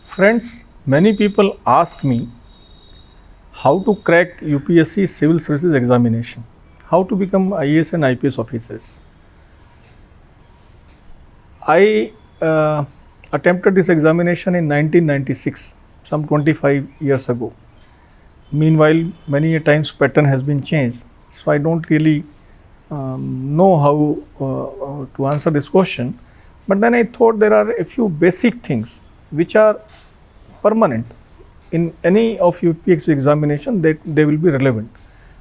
Friends, many people ask me how to crack UPSC civil services examination, how to become IAS and IPS officers. I attempted this examination in 1996, some 25 years ago. Meanwhile, many a times pattern has been changed, so I don't really know how to answer this question. But then I thought there are a few basic things which are permanent in any of UPSC examination, that they will be relevant.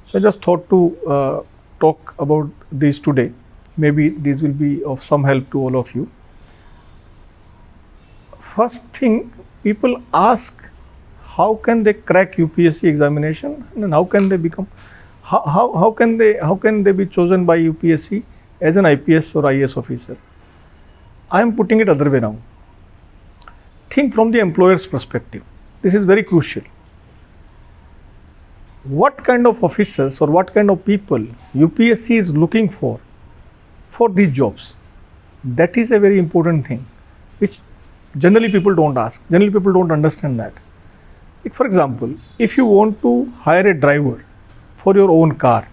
So I just thought to talk about these today. Maybe these will be of some help to all of you. First thing, people ask how can they crack UPSC examination and how can they become, how can they be chosen by UPSC as an IPS or IAS officer. I am putting it other way around. Think from the employer's perspective. This is very crucial. What kind of officers or what kind of people UPSC is looking for these jobs? That is a very important thing, which generally people don't ask. Generally people don't understand that. Like for example, if you want to hire a driver for your own car,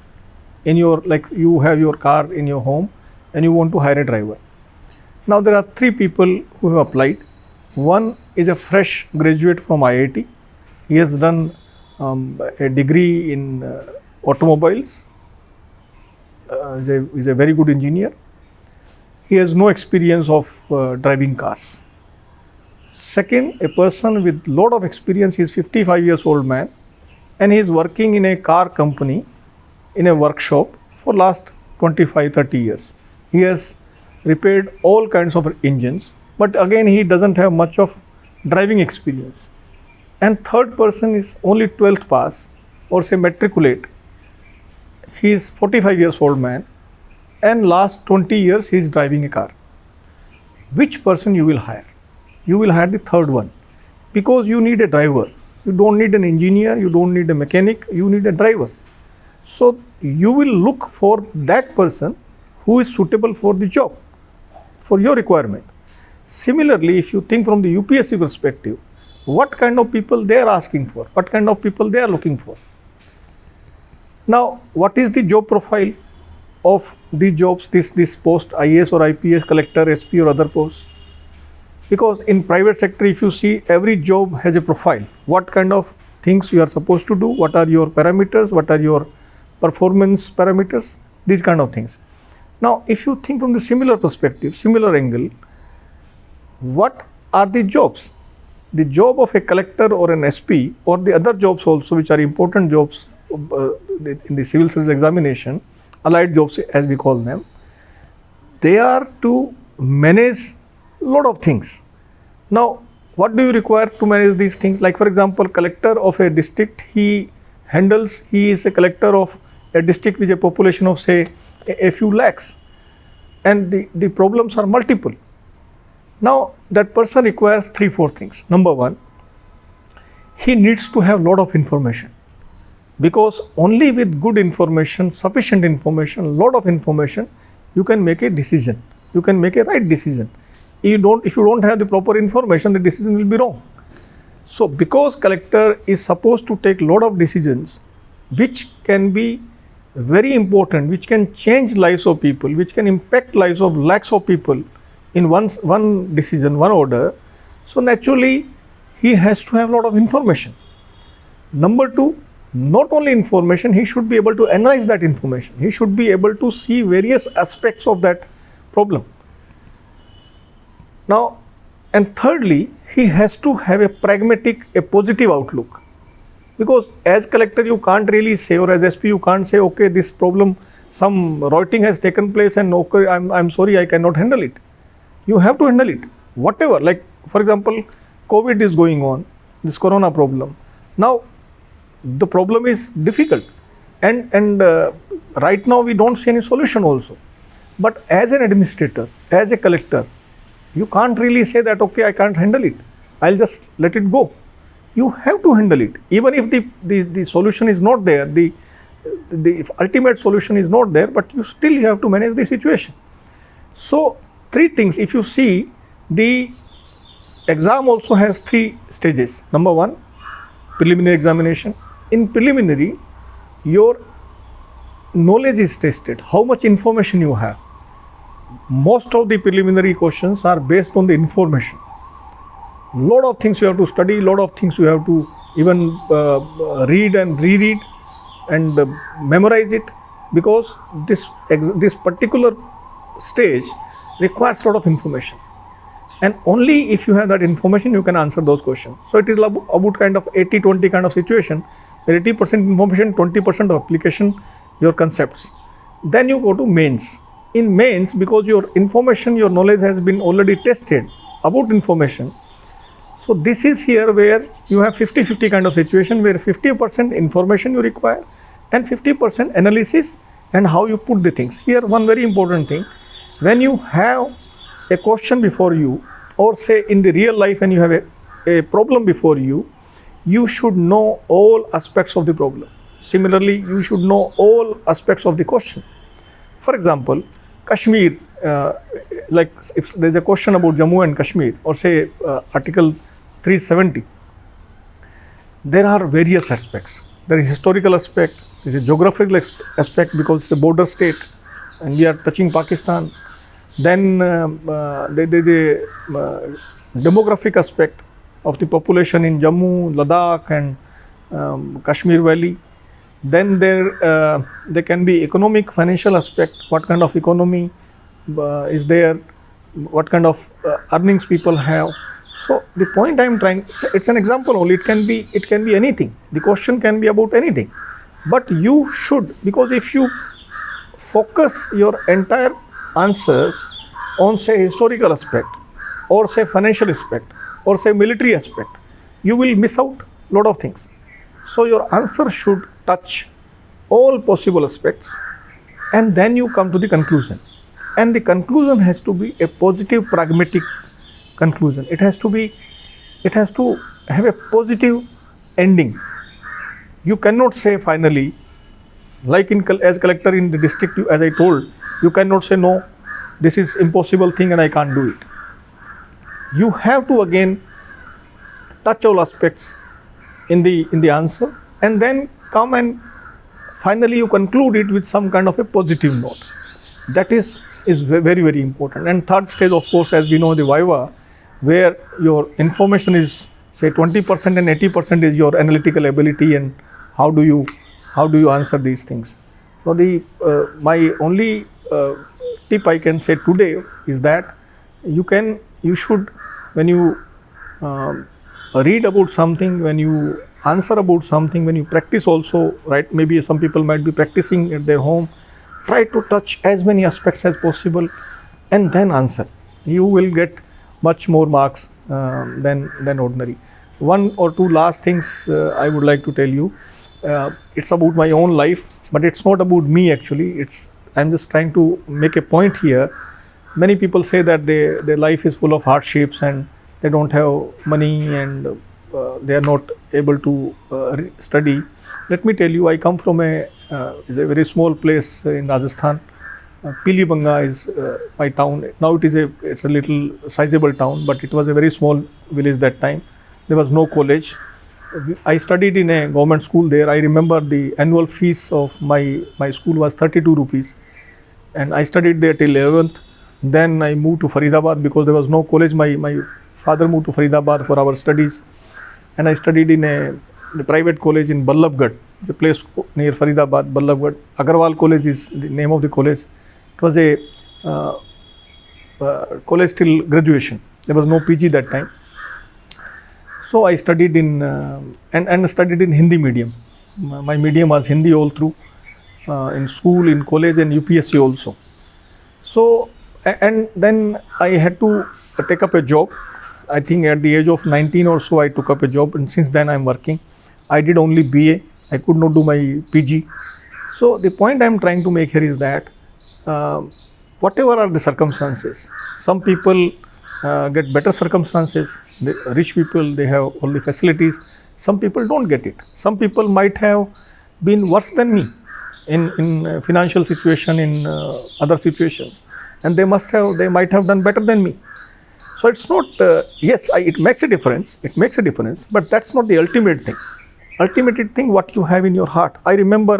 in your, like you have your car in your home and you want to hire a driver. Now there are three people who have applied. One is a fresh graduate from IIT. He has done a degree in automobiles. Is a very good engineer. He has no experience of driving cars. Second, a person with lot of experience. He is 55 years old man and he is working in a car company in a workshop for last 25-30 years. He has repaired all kinds of engines, but again he doesn't have much of driving experience. And third person is only 12th pass or say matriculate. He is 45 years old man and last 20 years he is driving a car. Which person you will hire? You will hire the third one, because you need a driver. You don't need an engineer, you don't need a mechanic, you need a driver. So you will look for that person who is suitable for the job, for your requirement. Similarly, if you think from the UPSC perspective, what kind of people they are asking for, what kind of people they are looking for. Now, what is the job profile of the jobs, this post, IAS or IPS, collector, SP or other posts? Because in private sector, if you see, every job has a profile. What kind of things you are supposed to do, what are your parameters, what are your performance parameters, these kind of things. Now, if you think from the similar perspective, similar angle, what are the jobs? The job of a collector or an SP or the other jobs also, which are important jobs in the civil service examination, allied jobs as we call them, they are to manage a lot of things. Now, what do you require to manage these things? Like for example, collector of a district, he is a collector of a district with a population of say a few lakhs, and the problems are multiple. Now, that person requires 3-4 things. Number one, he needs to have a lot of information, because only with good information, sufficient information, a lot of information, you can make a decision. You can make a right decision. If you don't have the proper information, the decision will be wrong. So, because collector is supposed to take a lot of decisions, which can be very important, which can change lives of people, which can impact lives of lakhs of people in one decision, one order. So naturally, he has to have a lot of information. Number two, not only information, he should be able to analyze that information. He should be able to see various aspects of that problem. Now, and thirdly, he has to have a pragmatic, a positive outlook. Because as collector, you can't really say, or as SP, you can't say, okay, this problem, some rioting has taken place and okay, I'm sorry, I cannot handle it. You have to handle it. Whatever, like for example, COVID is going on, this corona problem. Now, the problem is difficult and right now we don't see any solution also. But as an administrator, as a collector, you can't really say that, okay, I can't handle it, I'll just let it go. You have to handle it. Even if the solution is not there, the ultimate solution is not there, but you still have to manage the situation. So, three things, if you see, the exam also has 3 stages. Number 1, preliminary examination. In preliminary, your knowledge is tested, how much information you have. Most of the preliminary questions are based on the information. Lot of things you have to study, lot of things you have to even read and reread and memorize it, because this particular stage requires a lot of information, and only if you have that information you can answer those questions. So it is about kind of 80-20 kind of situation, where 80% information, 20% of application, your concepts. Then you go to mains. In mains, because your information, your knowledge has been already tested about information, so this is here where you have 50-50 kind of situation, where 50% information you require and 50% analysis and how you put the things. Here one very important thing, when you have a question before you, or say in the real life when you have a problem before you, you should know all aspects of the problem. Similarly, you should know all aspects of the question. For example, Kashmir, like if there is a question about Jammu and Kashmir, or say Article 370, there are various aspects. There is historical aspect, there is a geographical aspect because it's a border state and we are touching Pakistan. Then there is a demographic aspect of the population in Jammu, Ladakh and Kashmir Valley. Then there can be economic, financial aspect, what kind of economy is there, what kind of earnings people have. So the point I am trying, it's an example only, it can be anything, the question can be about anything, but you should, because if you focus your entire answer on say historical aspect, or say financial aspect, or say military aspect, you will miss out a lot of things. So your answer should touch all possible aspects, and then you come to the conclusion, and the conclusion has to be a positive, pragmatic conclusion. It has to have a positive ending. You cannot say finally, like as collector in the district, as I told, you cannot say no, this is impossible thing and I can't do it. You have to again touch all aspects in the answer, and then come and finally you conclude it with some kind of a positive note. That is very, very important. And third stage, of course, as we know, the Viva, where your information is say 20% and 80% is your analytical ability and how do you answer these things. So my only tip I can say today is that you should, when you read about something, when you answer about something, when you practice also, right? Maybe some people might be practicing at their home. Try to touch as many aspects as possible and then answer. You will get much more marks than ordinary. One or two last things I would like to tell you. It's about my own life, but it's not about me actually. I'm just trying to make a point here. Many people say that their life is full of hardships and they don't have money and they are not able to study. Let me tell you, I come from a very small place in Rajasthan. Pilibanga is my town. Now it's a little sizable town, but it was a very small village that time. There was no college. I studied in a government school there. I remember the annual fees of my school was 32 rupees, and I studied there till 11th. Then I moved to Faridabad because there was no college. My father moved to Faridabad for our studies, and I studied in a private college in Ballabgarh, the place near Faridabad, Ballabgarh. Agarwal College is the name of the college. It was a college till graduation. There was no PG that time. So I studied and studied in Hindi medium. My medium was Hindi all through, in school, in college, and UPSC also. So, and then I had to take up a job. I think at the age of 19 or so I took up a job, and since then I'm working. I did only BA. I could not do my PG. So the point I'm trying to make here is that whatever are the circumstances, some people get better circumstances. The rich people, they have all the facilities. Some people don't get it. Some people might have been worse than me in financial situation, in other situations, and they might have done better than me. So it's not, yes, it makes a difference, but that's not the ultimate thing. Ultimate thing, what you have in your heart. I remember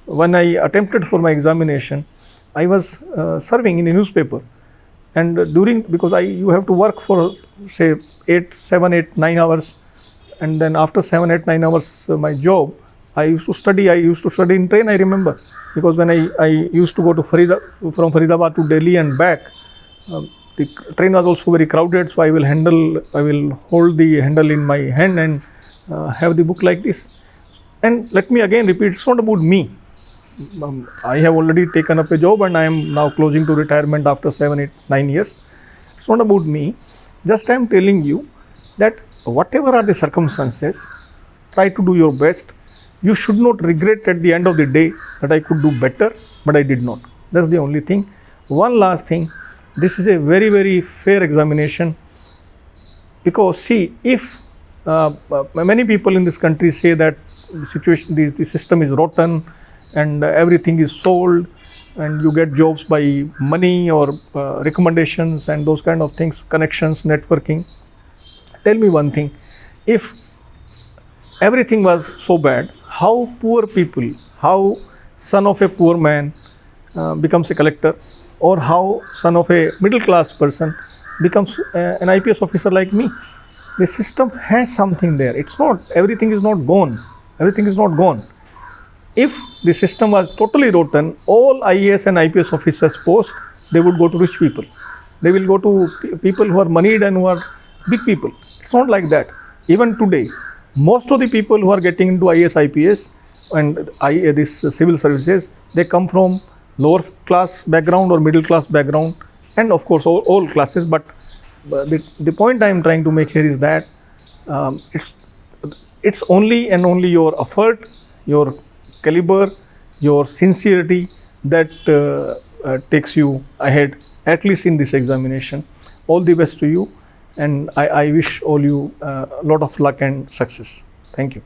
when I attempted for my examination, I was serving in a newspaper, and because you have to work for say 7, 8, 9 hours, and then after 7, 8, 9 hours my job, I used to study in train, I remember, because when I used to go to from Faridabad to Delhi and back, the train was also very crowded, so I will hold the handle in my hand and have the book like this. And let me again repeat, it's not about me. I have already taken up a job and I am now closing to retirement after 7, 8, 9 years. It's not about me. Just I am telling you that whatever are the circumstances, try to do your best. You should not regret at the end of the day that I could do better, but I did not. That's the only thing. One last thing, this is a very, very fair examination, because see, if many people in this country say that the system is rotten and everything is sold and you get jobs by money or recommendations and those kind of things, connections, networking. Tell me one thing, if everything was so bad, how son of a poor man becomes a collector, or how son of a middle class person becomes an IPS officer like me? The system has something there. It's not, everything is not gone. If the system was totally rotten, all IAS and IPS officers post, they would go to rich people. They will go to people who are moneyed and who are big people. It's not like that. Even today, most of the people who are getting into IAS, IPS and this civil services, they come from lower class background or middle class background, and of course all classes. But the point I am trying to make here is that it's only and only your effort, your caliber, your sincerity that takes you ahead, at least in this examination. All the best to you, and I wish all you a lot of luck and success. Thank you.